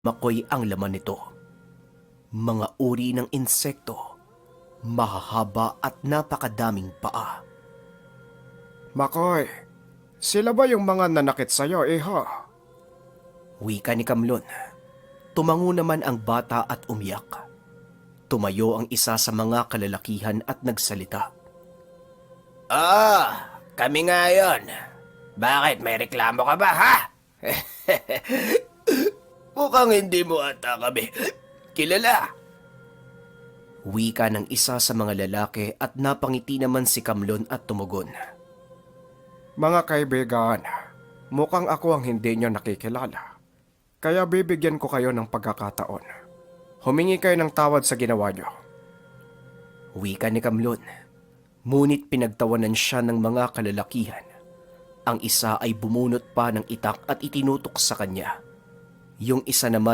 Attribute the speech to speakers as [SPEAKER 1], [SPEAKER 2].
[SPEAKER 1] Makoy ang laman nito. Mga uri ng insekto, mahahaba at napakadaming paa.
[SPEAKER 2] Makoy, sila ba yung mga nanakit sa'yo, iho?
[SPEAKER 1] Wika ni Kamlon. Tumango naman ang bata at umiyak. Tumayo ang isa sa mga kalalakihan at nagsalita. Kami nga yun. Bakit, may reklamo ka ba, ha? Mukhang hindi mo ata kami kilala. Wika ng isa sa mga lalaki at napangiti naman si Kamlon at tumugon.
[SPEAKER 2] Mga kaibigan, mukhang ako ang hindi nyo nakikilala. Kaya bibigyan ko kayo ng pagkakataon. Humingi kayo ng tawad sa ginawa nyo.
[SPEAKER 1] Wika ni Kamlon. Ngunit pinagtawanan siya ng mga kalalakihan. Ang isa ay bumunot pa ng itak at itinutok sa kanya. Yung isa naman